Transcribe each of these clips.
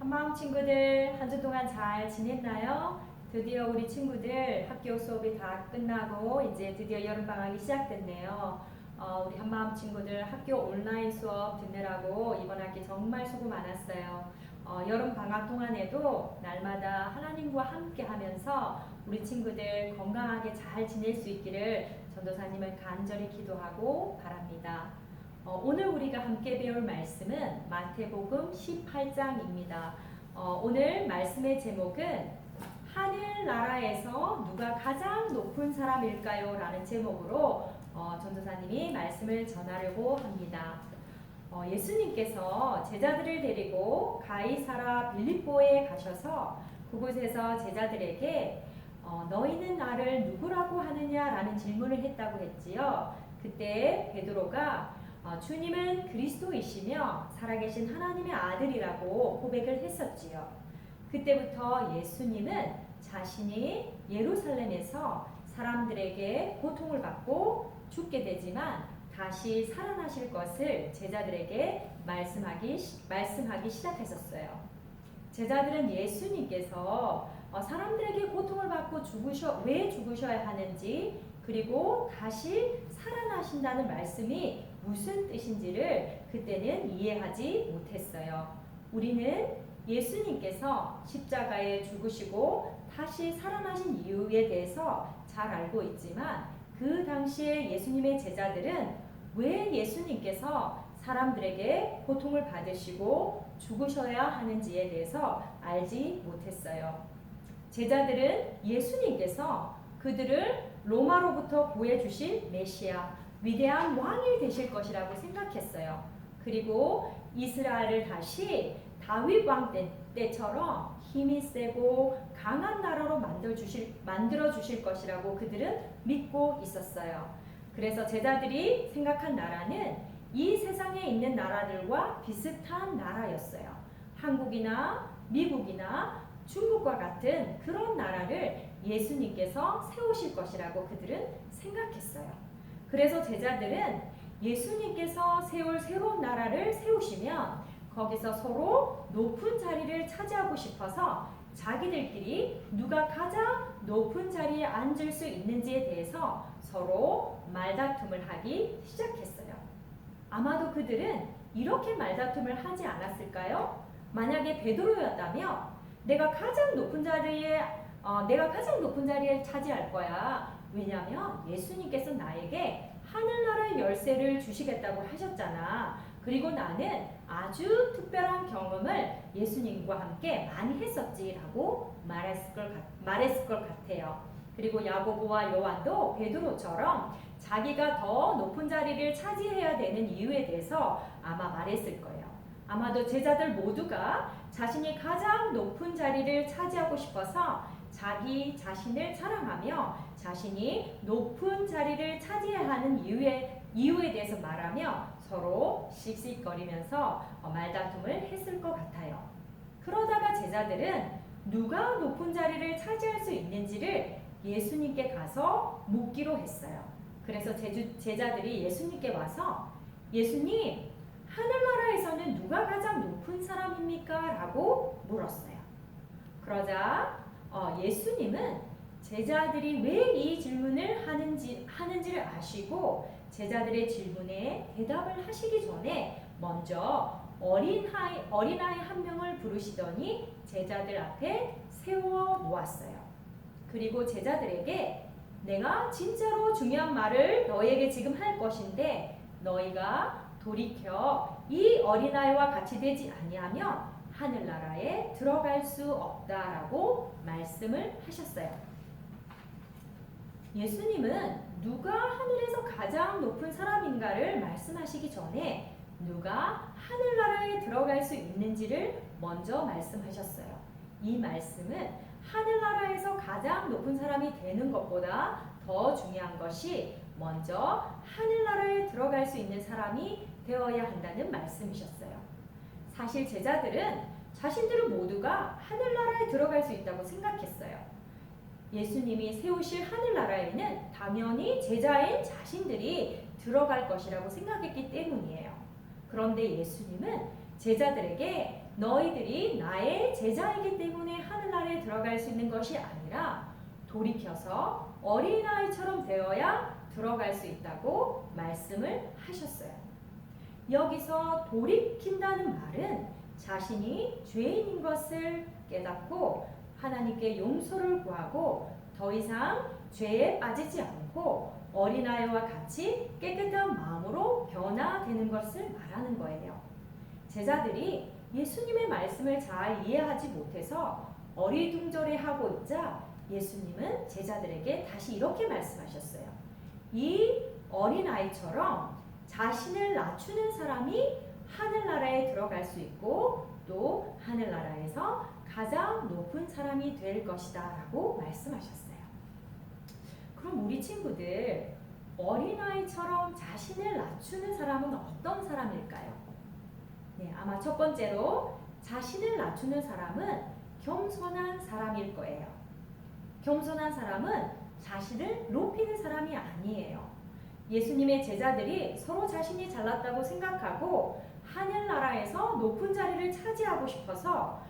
한마음 친구들 한 주 동안 잘 지냈나요? 드디어 우리 친구들 학교 수업이 다 끝나고 이제 드디어 여름방학이 시작됐네요. 우리 한마음 친구들 학교 온라인 수업 듣느라고 이번 학기 정말 수고 많았어요. 여름방학 동안에도 날마다 하나님과 함께 하면서 우리 친구들 건강하게 잘 지낼 수 있기를 전도사님을 간절히 기도하고 바랍니다. 오늘 우리가 함께 배울 말씀은 마태복음 18장입니다. 오늘 말씀의 제목은 하늘나라에서 누가 가장 높은 사람일까요? 라는 제목으로 전도사님이 말씀을 전하려고 합니다. 예수님께서 제자들을 데리고 가이사라 빌립보에 가셔서 그곳에서 제자들에게 너희는 나를 누구라고 하느냐라는 질문을 했다고 했지요. 그때 베드로가 주님은 그리스도이시며 살아계신 하나님의 아들이라고 고백을 했었지요. 그때부터 예수님은 자신이 예루살렘에서 사람들에게 고통을 받고 죽게 되지만 다시 살아나실 것을 제자들에게 말씀하기 시작했었어요. 제자들은 예수님께서 사람들에게 고통을 받고 왜 죽으셔야 하는지, 그리고 다시 살아나신다는 말씀이 무슨 뜻인지를 그때는 이해하지 못했어요. 우리는 예수님께서 십자가에 죽으시고 다시 살아나신 이유에 대해서 잘 알고 있지만 그 당시에 예수님의 제자들은 왜 예수님께서 사람들에게 고통을 받으시고 죽으셔야 하는지에 대해서 알지 못했어요. 제자들은 예수님께서 그들을 로마로부터 구해주실 메시아, 위대한 왕이 되실 것이라고 생각했어요. 그리고 이스라엘을 다시 다윗 왕 때처럼 힘이 세고 강한 나라로 만들어 주실 것이라고 그들은 믿고 있었어요. 그래서 제자들이 생각한 나라는 이 세상에 있는 나라들과 비슷한 나라였어요. 한국이나 미국이나 중국과 같은 그런 나라를 예수님께서 세우실 것이라고 그들은 생각했어요. 그래서 제자들은 예수님께서 세울 새로운 나라를 세우시면 거기서 서로 높은 자리를 차지하고 싶어서 자기들끼리 누가 가장 높은 자리에 앉을 수 있는지에 대해서 서로 말다툼을 하기 시작했어요. 아마도 그들은 이렇게 말다툼을 하지 않았을까요? 만약에 베드로였다면 내가 가장 높은 자리에 차지할 거야. 왜냐하면 예수님께서 나에게 하늘나라의 열쇠를 주시겠다고 하셨잖아. 그리고 나는 아주 특별한 경험을 예수님과 함께 많이 했었지라고 말했을 것 같아요. 그리고 야고보와 요한도 베드로처럼 자기가 더 높은 자리를 차지해야 되는 이유에 대해서 아마 말했을 거예요. 아마도 제자들 모두가 자신이 가장 높은 자리를 차지하고 싶어서 자기 자신을 자랑하며 자신이 높은 자리를 차지해야 하는 이유에 대해서 말하며 서로 씩씩거리면서 말다툼을 했을 것 같아요. 그러다가 제자들은 누가 높은 자리를 차지할 수 있는지를 예수님께 가서 묻기로 했어요. 그래서 제자들이 예수님께 와서 예수님, 하늘나라에서는 누가 가장 높은 사람입니까? 라고 물었어요. 그러자 예수님은 제자들이 왜 이 질문을 하는지를 아시고 제자들의 질문에 대답을 하시기 전에 먼저 어린아이 한 명을 부르시더니 제자들 앞에 세워 놓았어요. 그리고 제자들에게 내가 진짜로 중요한 말을 너에게 지금 할 것인데 너희가 돌이켜 이 어린아이와 같이 되지 아니하면 하늘나라에 들어갈 수 없다라고 말씀을 하셨어요. 예수님은 누가 하늘에서 가장 높은 사람인가를 말씀하시기 전에 누가 하늘나라에 들어갈 수 있는지를 먼저 말씀하셨어요. 이 말씀은 하늘나라에서 가장 높은 사람이 되는 것보다 더 중요한 것이 먼저 하늘나라에 들어갈 수 있는 사람이 되어야 한다는 말씀이셨어요. 사실 제자들은 자신들은 모두가 하늘나라에 들어갈 수 있다고 생각했어요. 예수님이 세우실 하늘나라에는 당연히 제자인 자신들이 들어갈 것이라고 생각했기 때문이에요. 그런데 예수님은 제자들에게 너희들이 나의 제자이기 때문에 하늘나라에 들어갈 수 있는 것이 아니라 돌이켜서 어린아이처럼 되어야 들어갈 수 있다고 말씀을 하셨어요. 여기서 돌이킨다는 말은 자신이 죄인인 것을 깨닫고 하나님께 용서를 구하고 더 이상 죄에 빠지지 않고 어린아이와 같이 깨끗한 마음으로 변화되는 것을 말하는 거예요. 제자들이 예수님의 말씀을 잘 이해하지 못해서 어리둥절해하고 있자 예수님은 제자들에게 다시 이렇게 말씀하셨어요. 이 어린아이처럼 자신을 낮추는 사람이 하늘나라에 들어갈 수 있고 또 하늘나라에서 가장 높은 사람이 될 것이다 라고 말씀하셨어요. 그럼 우리 친구들, 어린아이처럼 자신을 낮추는 사람은 어떤 사람일까요? 네, 아마 첫 번째로 자신을 낮추는 사람은 겸손한 사람일 거예요. 겸손한 사람은 자신을 높이는 사람이 아니에요. 예수님의 제자들이 서로 자신이 잘났다고 생각하고 하늘나라에서 높은 자리를 차지하고 싶어서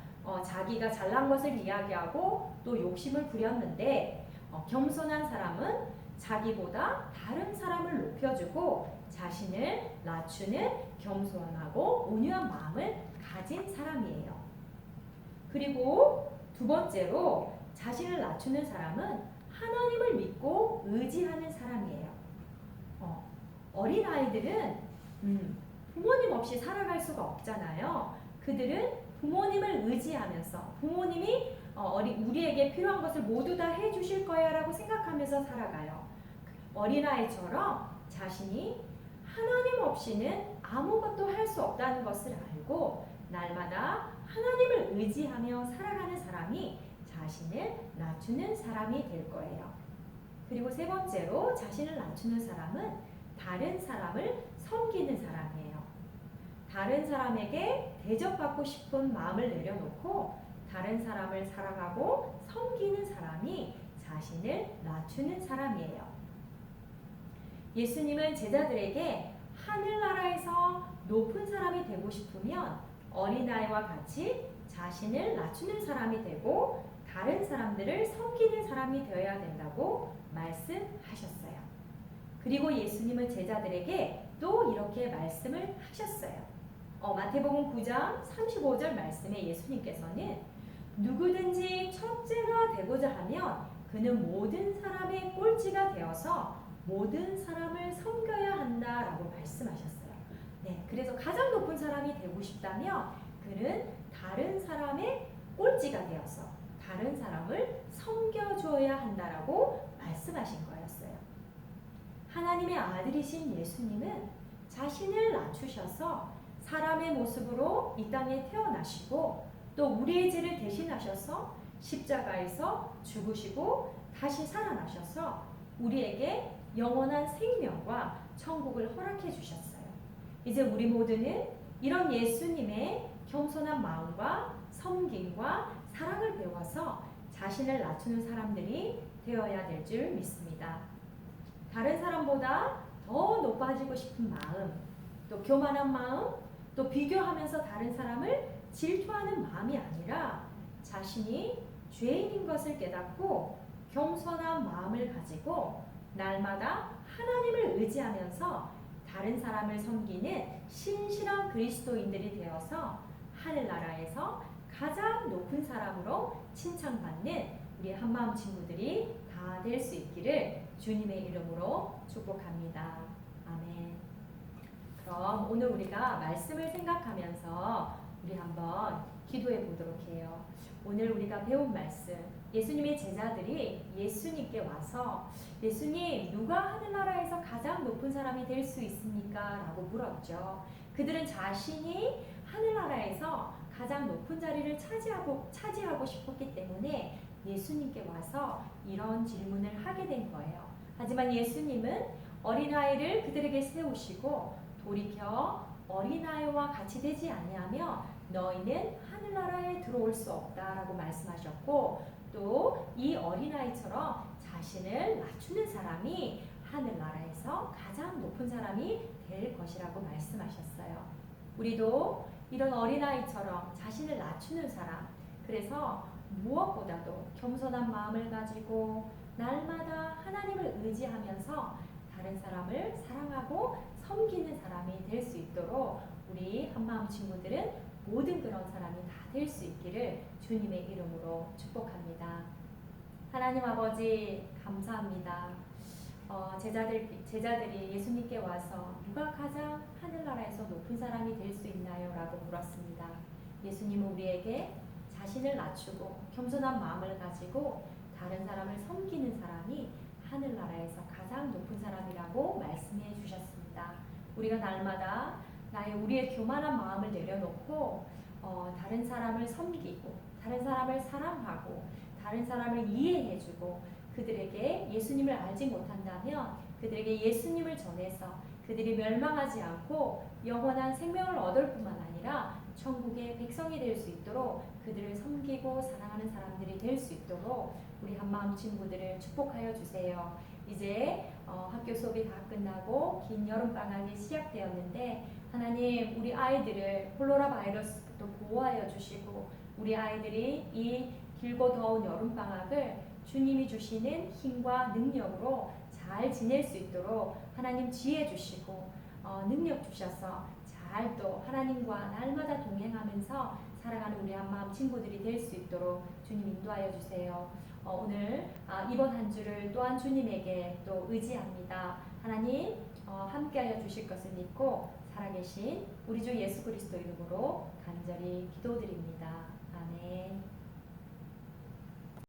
자기가 잘난 것을 이야기하고 또 욕심을 부렸는데 겸손한 사람은 자기보다 다른 사람을 높여주고 자신을 낮추는 겸손하고 온유한 마음을 가진 사람이에요. 그리고 두 번째로 자신을 낮추는 사람은 하나님을 믿고 의지하는 사람이에요. 어린아이들은 부모님 없이 살아갈 수가 없잖아요. 그들은 부모님을 의지하면서 부모님이 우리에게 필요한 것을 모두 다 해주실 거야 라고 생각하면서 살아가요. 어린아이처럼 자신이 하나님 없이는 아무것도 할 수 없다는 것을 알고 날마다 하나님을 의지하며 살아가는 사람이 자신을 낮추는 사람이 될 거예요. 그리고 세 번째로 자신을 낮추는 사람은 다른 사람을 섬기는 사람이에요. 다른 사람에게 대접받고 싶은 마음을 내려놓고 다른 사람을 사랑하고 섬기는 사람이 자신을 낮추는 사람이에요. 예수님은 제자들에게 하늘나라에서 높은 사람이 되고 싶으면 어린아이와 같이 자신을 낮추는 사람이 되고 다른 사람들을 섬기는 사람이 되어야 된다고 말씀하셨어요. 그리고 예수님은 제자들에게 또 이렇게 말씀을 하셨어요. 마태복음 9장 35절 말씀에 예수님께서는 누구든지 첫째가 되고자 하면 그는 모든 사람의 꼴찌가 되어서 모든 사람을 섬겨야 한다라고 말씀하셨어요. 네, 그래서 가장 높은 사람이 되고 싶다면 그는 다른 사람의 꼴찌가 되어서 다른 사람을 섬겨줘야 한다라고 말씀하신 거였어요. 하나님의 아들이신 예수님은 자신을 낮추셔서 사람의 모습으로 이 땅에 태어나시고 또 우리의 죄를 대신하셔서 십자가에서 죽으시고 다시 살아나셔서 우리에게 영원한 생명과 천국을 허락해 주셨어요. 이제 우리 모두는 이런 예수님의 겸손한 마음과 섬김과 사랑을 배워서 자신을 낮추는 사람들이 되어야 될 줄 믿습니다. 다른 사람보다 더 높아지고 싶은 마음, 또 교만한 마음, 또 비교하면서 다른 사람을 질투하는 마음이 아니라 자신이 죄인인 것을 깨닫고 겸손한 마음을 가지고 날마다 하나님을 의지하면서 다른 사람을 섬기는 신실한 그리스도인들이 되어서 하늘나라에서 가장 높은 사람으로 칭찬받는 우리 한마음 친구들이 다 될 수 있기를 주님의 이름으로 축복합니다. 아멘. 그럼 오늘 우리가 말씀을 생각하면서 우리 한번 기도해 보도록 해요. 오늘 우리가 배운 말씀, 예수님의 제자들이 예수님께 와서 예수님, 누가 하늘나라에서 가장 높은 사람이 될 수 있습니까? 라고 물었죠. 그들은 자신이 하늘나라에서 가장 높은 자리를 차지하고 싶었기 때문에 예수님께 와서 이런 질문을 하게 된 거예요. 하지만 예수님은 어린아이를 그들에게 세우시고 돌이켜 어린아이와 같이 되지 아니하며 너희는 하늘나라에 들어올 수 없다라고 말씀하셨고 또 이 어린아이처럼 자신을 낮추는 사람이 하늘나라에서 가장 높은 사람이 될 것이라고 말씀하셨어요. 우리도 이런 어린아이처럼 자신을 낮추는 사람, 그래서 무엇보다도 겸손한 마음을 가지고 날마다 하나님을 의지하면서 다른 사람을 사랑하고 섬기는 사람이 될 수 있도록 우리 한마음 친구들은 모든 그런 사람이 다 될 수 있기를 주님의 이름으로 축복합니다. 하나님 아버지 감사합니다. 제자들이 예수님께 와서 누가 가장 하늘나라에서 높은 사람이 될 수 있나요? 라고 물었습니다. 예수님은 우리에게 자신을 낮추고 겸손한 마음을 가지고 다른 사람을 섬기는 사람이 하늘나라에서 가장 높은 사람이라고 말씀해 주셨습니다. 우리가 날마다 우리의 교만한 마음을 내려놓고 다른 사람을 섬기고 다른 사람을 사랑하고 다른 사람을 이해해주고 그들에게 예수님을 알지 못한다면 그들에게 예수님을 전해서 그들이 멸망하지 않고 영원한 생명을 얻을 뿐만 아니라 천국의 백성이 될 수 있도록 그들을 섬기고 사랑하는 사람들이 될 수 있도록 우리 한마음 친구들을 축복하여 주세요. 이제 학교 수업이 다 끝나고 긴 여름방학이 시작되었는데 하나님 우리 아이들을 콜로라 바이러스부터 보호하여 주시고 우리 아이들이 이 길고 더운 여름방학을 주님이 주시는 힘과 능력으로 잘 지낼 수 있도록 하나님 지혜 주시고 능력 주셔서 잘 또 하나님과 날마다 동행하면서 살아가는 우리 한마음 친구들이 될 수 있도록 주님 인도하여 주세요. 오늘 이번 한 주를 또한 주님에게 또 의지합니다. 하나님 함께하여 주실 것을 믿고 살아계신 우리 주 예수 그리스도 이름으로 간절히 기도드립니다. 아멘.